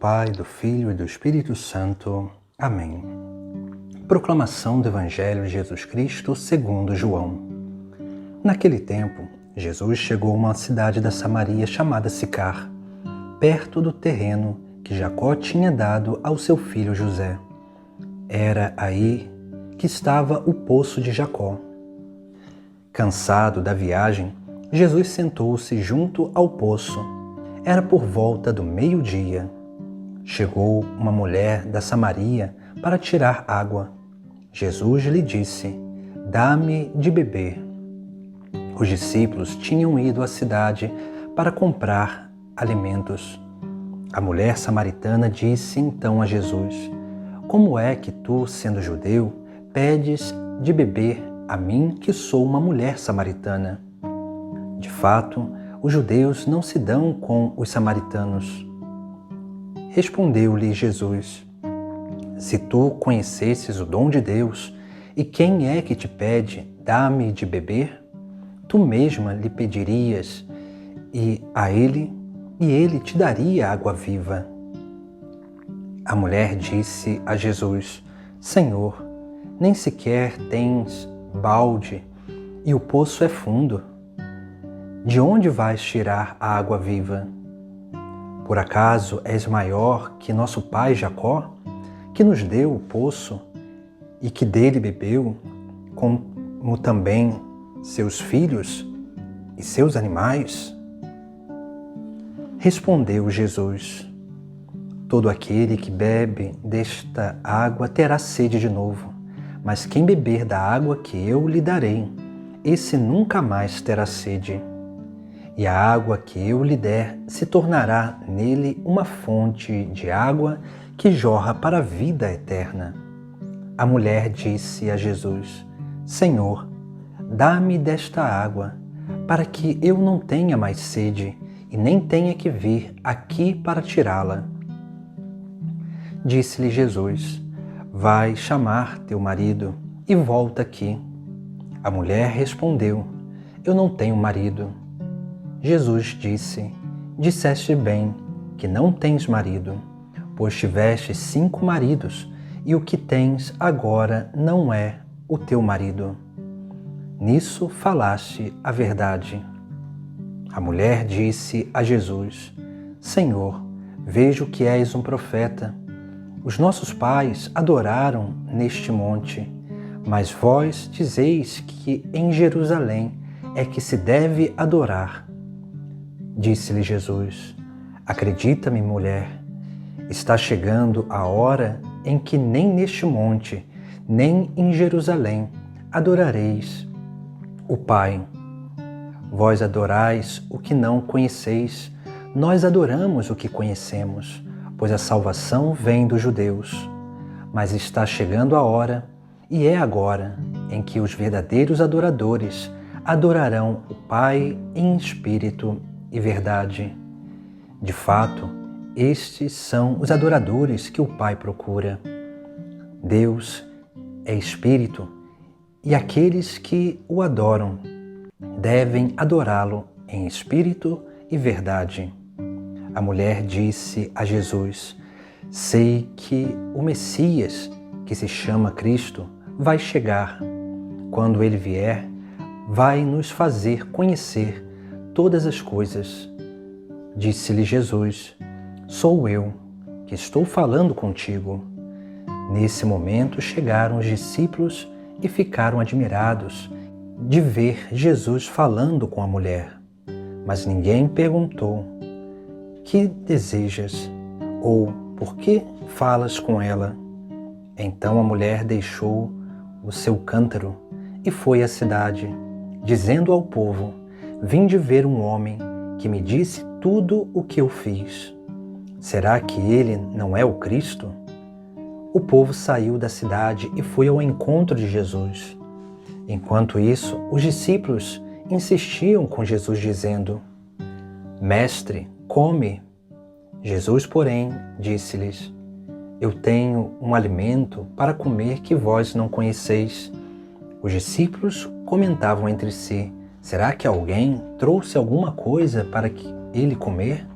Pai, do Filho e do Espírito Santo. Amém. Proclamação do Evangelho de Jesus Cristo segundo João. Naquele tempo, Jesus chegou a uma cidade da Samaria chamada Sicar, perto do terreno que Jacó tinha dado ao seu filho José. Era aí que estava o poço de Jacó. Cansado da viagem, Jesus sentou-se junto ao poço. Era por volta do meio-dia. Chegou uma mulher da Samaria para tirar água. Jesus lhe disse: "Dá-me de beber." Os discípulos tinham ido à cidade para comprar alimentos. A mulher samaritana disse então a Jesus: "Como é que tu, sendo judeu, pedes de beber a mim, que sou uma mulher samaritana?" De fato, os judeus não se dão com os samaritanos. Respondeu-lhe Jesus: "Se tu conhecesses o dom de Deus, e quem é que te pede, dá-me de beber, tu mesma lhe pedirias e ele te daria água viva." A mulher disse a Jesus: "Senhor, nem sequer tens balde e o poço é fundo. De onde vais tirar a água viva? Por acaso és maior que nosso pai Jacó, que nos deu o poço e que dele bebeu, como também seus filhos e seus animais?" Respondeu Jesus: "Todo aquele que bebe desta água terá sede de novo, mas quem beber da água que eu lhe darei, esse nunca mais terá sede. E a água que eu lhe der se tornará nele uma fonte de água que jorra para a vida eterna." A mulher disse a Jesus: "Senhor, dá-me desta água, para que eu não tenha mais sede e nem tenha que vir aqui para tirá-la." Disse-lhe Jesus: "Vai chamar teu marido e volta aqui." A mulher respondeu: "Eu não tenho marido." Jesus disse: "Disseste bem que não tens marido, pois tiveste 5 maridos, e o que tens agora não é o teu marido. Nisso falaste a verdade." A mulher disse a Jesus: "Senhor, vejo que és um profeta. Os nossos pais adoraram neste monte, mas vós dizeis que em Jerusalém é que se deve adorar." Disse-lhe Jesus: "Acredita-me, mulher, está chegando a hora em que nem neste monte, nem em Jerusalém adorareis o Pai. Vós adorais o que não conheceis, nós adoramos o que conhecemos, pois a salvação vem dos judeus. Mas está chegando a hora, e é agora, em que os verdadeiros adoradores adorarão o Pai em espírito e verdade. De fato, estes são os adoradores que o Pai procura. Deus é espírito, e aqueles que o adoram devem adorá-lo em espírito e verdade." A mulher disse a Jesus: "Sei que o Messias, que se chama Cristo, vai chegar. Quando ele vier, vai nos fazer conhecer todas as coisas." Disse-lhe Jesus: "Sou eu que estou falando contigo." Nesse momento chegaram os discípulos e ficaram admirados de ver Jesus falando com a mulher. Mas ninguém perguntou: "Que desejas?" ou "Por que falas com ela?" Então a mulher deixou o seu cântaro e foi à cidade, dizendo ao povo: "Vinde ver um homem que me disse tudo o que eu fiz. Será que ele não é o Cristo?" O povo saiu da cidade e foi ao encontro de Jesus. Enquanto isso, os discípulos insistiam com Jesus, dizendo: "Mestre, come." Jesus, porém, disse-lhes: "Eu tenho um alimento para comer que vós não conheceis." Os discípulos comentavam entre si: "Será que alguém trouxe alguma coisa para ele comer?"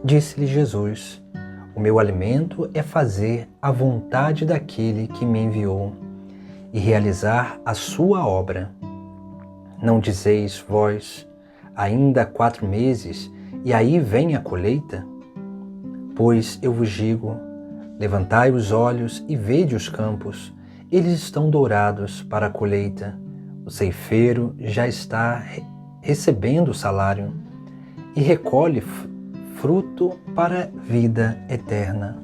Disse-lhe Jesus: O meu alimento é fazer a vontade daquele que me enviou e realizar a sua obra. Não dizeis vós, ainda 4 meses, e aí vem a colheita? Pois eu vos digo, levantai os olhos e vede os campos, eles estão dourados para a colheita. O ceifeiro já está recebendo o salário e recolhe fruto para a vida eterna.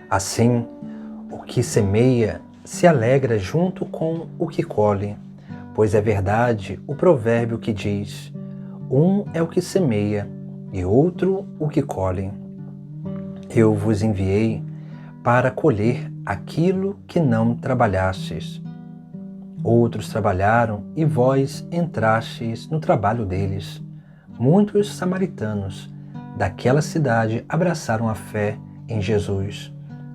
Assim, o que semeia se alegra junto com o que colhe, pois é verdade o provérbio que diz: um é o que semeia e outro o que colhe. Eu vos enviei para colher aquilo que não trabalhastes. Outros trabalharam e vós entrastes no trabalho deles. Muitos samaritanos daquela cidade abraçaram a fé em Jesus,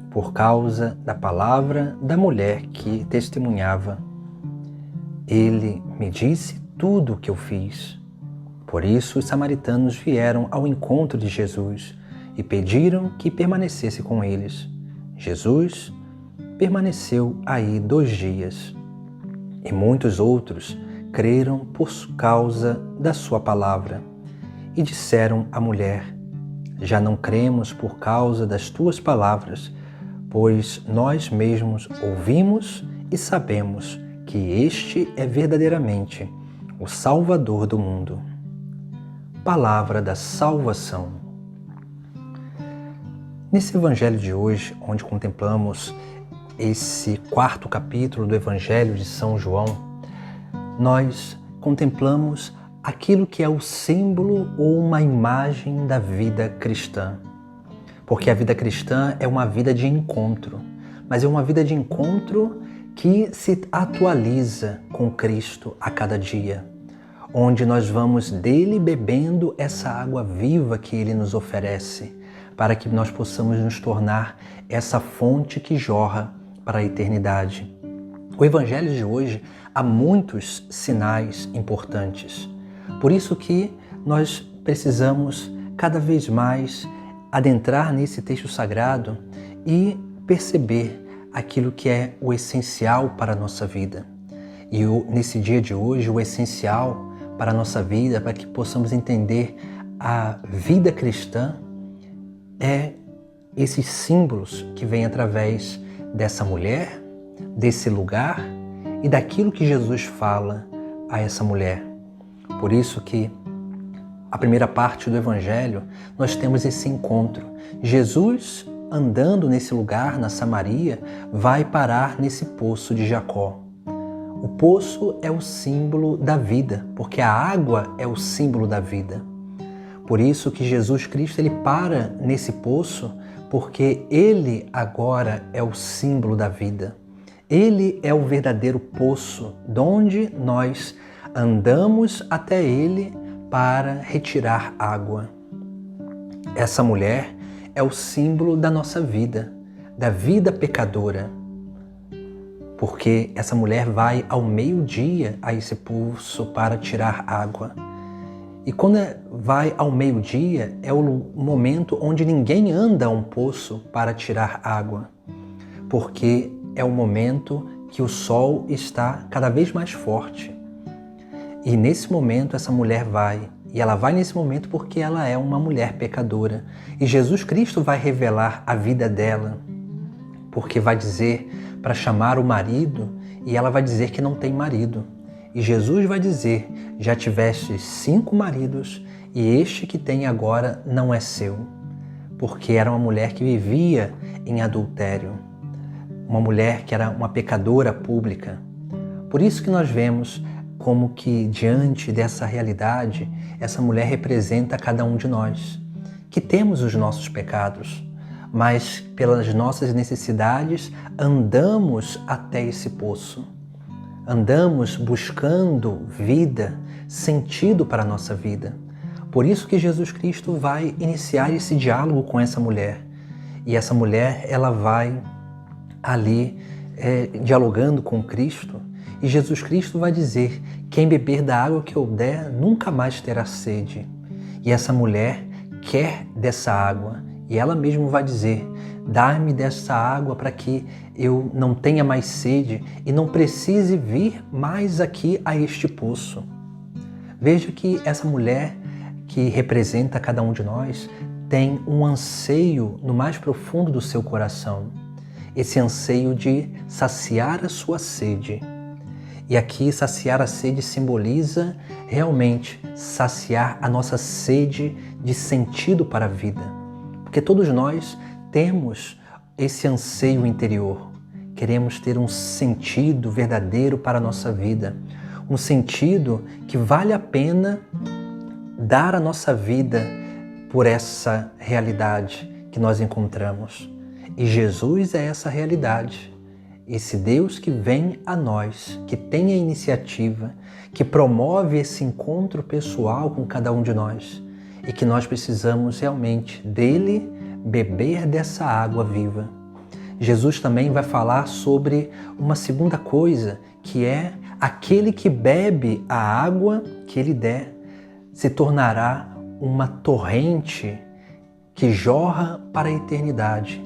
por causa da palavra da mulher que testemunhava. Ele me disse tudo o que eu fiz. Por isso os samaritanos vieram ao encontro de Jesus e pediram que permanecesse com eles. Jesus permaneceu aí 2 dias. E muitos outros creram por causa da sua palavra. E disseram à mulher: já não cremos por causa das tuas palavras, pois nós mesmos ouvimos e sabemos que este é verdadeiramente o Salvador do mundo. Palavra da salvação. Nesse evangelho de hoje, onde contemplamos esse 4º capítulo do Evangelho de São João, nós contemplamos aquilo que é o símbolo ou uma imagem da vida cristã. Porque a vida cristã é uma vida de encontro, mas é uma vida de encontro que se atualiza com Cristo a cada dia, onde nós vamos dele bebendo essa água viva que ele nos oferece, para que nós possamos nos tornar essa fonte que jorra para a eternidade. O Evangelho de hoje há muitos sinais importantes. Por isso que nós precisamos cada vez mais adentrar nesse texto sagrado e perceber aquilo que é o essencial para a nossa vida. E nesse dia de hoje, o essencial para a nossa vida, para que possamos entender a vida cristã, é esses símbolos que vêm através dessa mulher, desse lugar e daquilo que Jesus fala a essa mulher. Por isso que a primeira parte do Evangelho, nós temos esse encontro. Jesus, andando nesse lugar, na Samaria, vai parar nesse poço de Jacó. O poço é o símbolo da vida, porque a água é o símbolo da vida. Por isso que Jesus Cristo ele para nesse poço, porque ele agora é o símbolo da vida. Ele é o verdadeiro poço, de onde nós andamos até ele para retirar água. Essa mulher é o símbolo da nossa vida, da vida pecadora, porque essa mulher vai ao meio-dia a esse poço para tirar água. E quando vai ao meio-dia, é o momento onde ninguém anda a um poço para tirar água, porque é o momento que o sol está cada vez mais forte. E nesse momento essa mulher vai, e ela vai nesse momento porque ela é uma mulher pecadora. E Jesus Cristo vai revelar a vida dela, porque vai dizer para chamar o marido, e ela vai dizer que não tem marido. E Jesus vai dizer: já tiveste 5 maridos e este que tem agora não é seu. Porque era uma mulher que vivia em adultério. Uma mulher que era uma pecadora pública. Por isso que nós vemos como que diante dessa realidade, essa mulher representa cada um de nós, que temos os nossos pecados, mas pelas nossas necessidades andamos até esse poço. Andamos buscando vida, sentido para a nossa vida. Por isso que Jesus Cristo vai iniciar esse diálogo com essa mulher. E essa mulher, ela vai ali dialogando com Cristo. E Jesus Cristo vai dizer: quem beber da água que eu der, nunca mais terá sede. E essa mulher quer dessa água. E ela mesma vai dizer: dá-me dessa água para que eu não tenha mais sede e não precise vir mais aqui a este poço. Veja que essa mulher, que representa cada um de nós, tem um anseio no mais profundo do seu coração. Esse anseio de saciar a sua sede. E aqui, saciar a sede simboliza realmente saciar a nossa sede de sentido para a vida. Porque todos nós temos esse anseio interior. Queremos ter um sentido verdadeiro para a nossa vida. Um sentido que vale a pena dar a nossa vida por essa realidade que nós encontramos. E Jesus é essa realidade. Esse Deus que vem a nós, que tem a iniciativa, que promove esse encontro pessoal com cada um de nós e que nós precisamos realmente dele beber dessa água viva. Jesus também vai falar sobre uma segunda coisa, que é aquele que bebe a água que ele der se tornará uma torrente que jorra para a eternidade.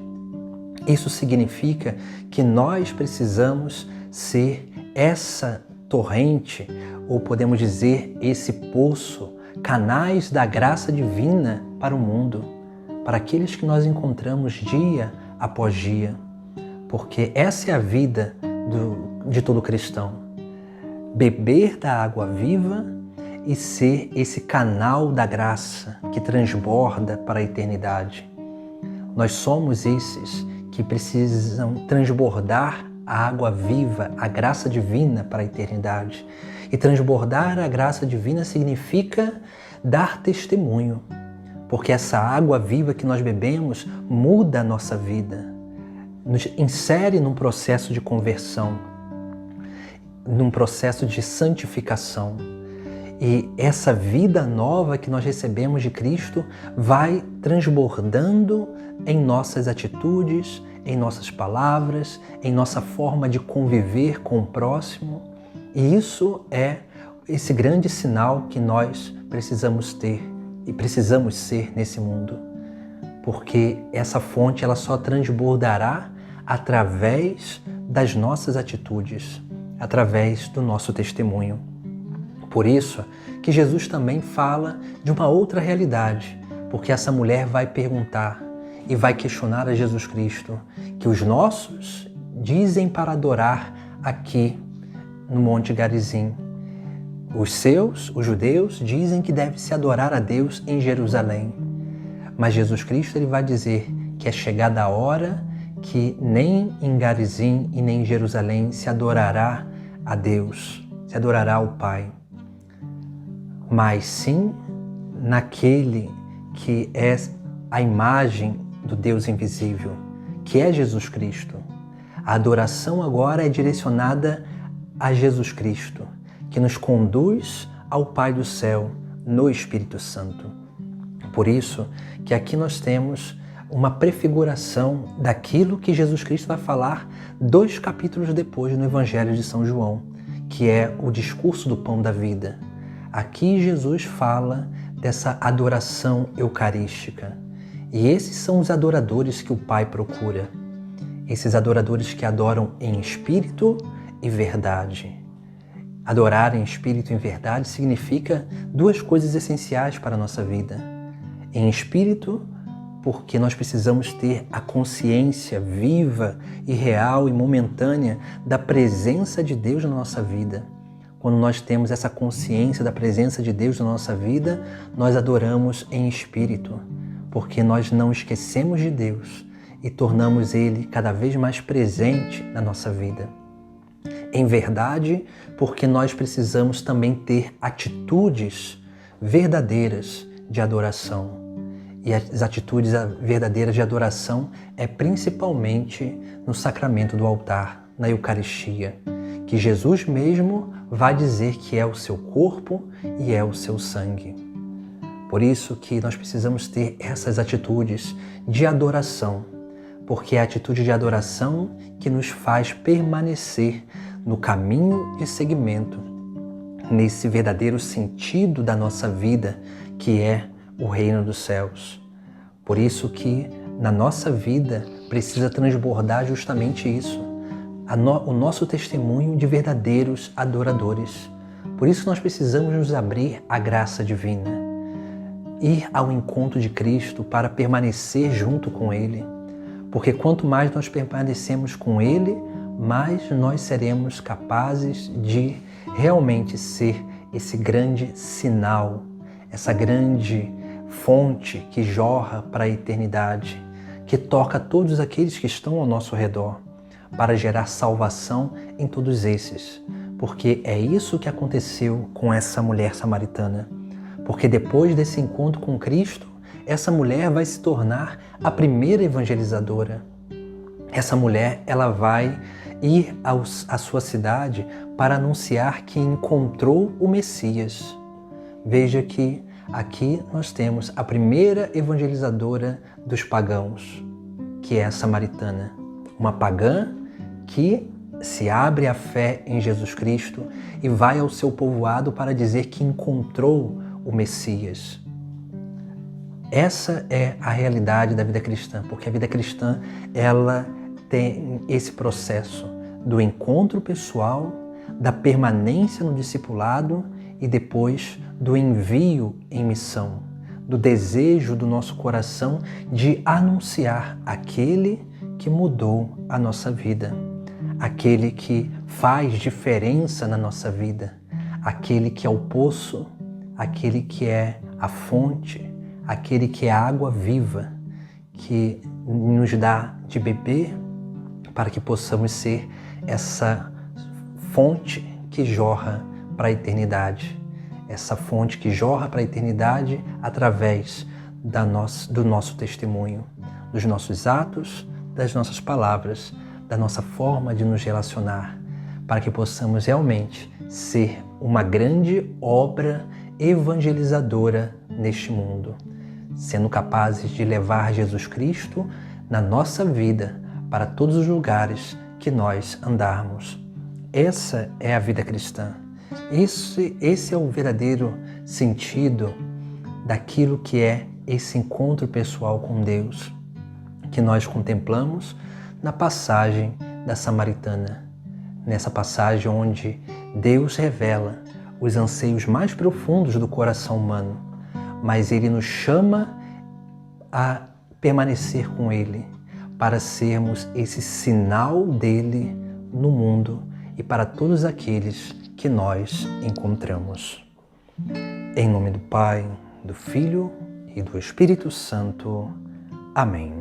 Isso significa que nós precisamos ser essa torrente, ou podemos dizer esse poço, canais da graça divina para o mundo, para aqueles que nós encontramos dia após dia, porque essa é a vida de todo cristão. Beber da água viva e ser esse canal da graça que transborda para a eternidade. Nós somos esses que precisam transbordar a água viva, a graça divina para a eternidade. E transbordar a graça divina significa dar testemunho, porque essa água viva que nós bebemos muda a nossa vida, nos insere num processo de conversão, num processo de santificação. E essa vida nova que nós recebemos de Cristo vai transbordando em nossas atitudes, em nossas palavras, em nossa forma de conviver com o próximo. E isso é esse grande sinal que nós precisamos ter e precisamos ser nesse mundo. Porque essa fonte ela só transbordará através das nossas atitudes, através do nosso testemunho. Por isso que Jesus também fala de uma outra realidade, porque essa mulher vai perguntar e vai questionar a Jesus Cristo, que os nossos dizem para adorar aqui no Monte Garizim. Os seus, os judeus, dizem que deve se adorar a Deus em Jerusalém. Mas Jesus Cristo ele vai dizer que é chegada a hora que nem em Garizim e nem em Jerusalém se adorará a Deus, se adorará ao Pai, mas sim naquele que é a imagem do Deus invisível, que é Jesus Cristo. A adoração agora é direcionada a Jesus Cristo, que nos conduz ao Pai do céu no Espírito Santo. Por isso que aqui nós temos uma prefiguração daquilo que Jesus Cristo vai falar 2 capítulos depois no Evangelho de São João, que é o discurso do pão da vida. Aqui Jesus fala dessa adoração eucarística. E esses são os adoradores que o Pai procura. Esses adoradores que adoram em espírito e verdade. Adorar em espírito e em verdade significa 2 coisas essenciais para a nossa vida. Em espírito, porque nós precisamos ter a consciência viva e real e momentânea da presença de Deus na nossa vida. Quando nós temos essa consciência da presença de Deus na nossa vida, nós adoramos em espírito, porque nós não esquecemos de Deus e tornamos Ele cada vez mais presente na nossa vida. Em verdade, porque nós precisamos também ter atitudes verdadeiras de adoração. E as atitudes verdadeiras de adoração é principalmente no sacramento do altar, na Eucaristia, que Jesus mesmo vai dizer que é o seu corpo e é o seu sangue. Por isso que nós precisamos ter essas atitudes de adoração, porque é a atitude de adoração que nos faz permanecer no caminho de seguimento, nesse verdadeiro sentido da nossa vida, que é o reino dos céus. Por isso que na nossa vida precisa transbordar justamente isso, o nosso testemunho de verdadeiros adoradores. Por isso nós precisamos nos abrir à graça divina, ir ao encontro de Cristo para permanecer junto com Ele, porque quanto mais nós permanecemos com Ele, mais nós seremos capazes de realmente ser esse grande sinal, essa grande fonte que jorra para a eternidade, que toca todos aqueles que estão ao nosso redor, para gerar salvação em todos esses. Porque é isso que aconteceu com essa mulher samaritana. Porque depois desse encontro com Cristo, essa mulher vai se tornar a primeira evangelizadora. Essa mulher, ela vai ir à sua cidade para anunciar que encontrou o Messias. Veja que aqui nós temos a primeira evangelizadora dos pagãos, que é a samaritana. Uma pagã que se abre à fé em Jesus Cristo e vai ao seu povoado para dizer que encontrou o Messias. Essa é a realidade da vida cristã, porque a vida cristã, ela tem esse processo do encontro pessoal, da permanência no discipulado e depois do envio em missão, do desejo do nosso coração de anunciar aquele que mudou a nossa vida, aquele que faz diferença na nossa vida, aquele que é o poço, aquele que é a fonte, aquele que é a água viva, que nos dá de beber para que possamos ser essa fonte que jorra para a eternidade. Essa fonte que jorra para a eternidade através do nosso testemunho, dos nossos atos, das nossas palavras, da nossa forma de nos relacionar, para que possamos realmente ser uma grande obra evangelizadora neste mundo, sendo capazes de levar Jesus Cristo na nossa vida para todos os lugares que nós andarmos. Essa é a vida cristã. Esse é o verdadeiro sentido daquilo que é esse encontro pessoal com Deus, que nós contemplamos na passagem da Samaritana, nessa passagem onde Deus revela os anseios mais profundos do coração humano, mas Ele nos chama a permanecer com Ele, para sermos esse sinal dele no mundo e para todos aqueles que nós encontramos. Em nome do Pai, do Filho e do Espírito Santo. Amém.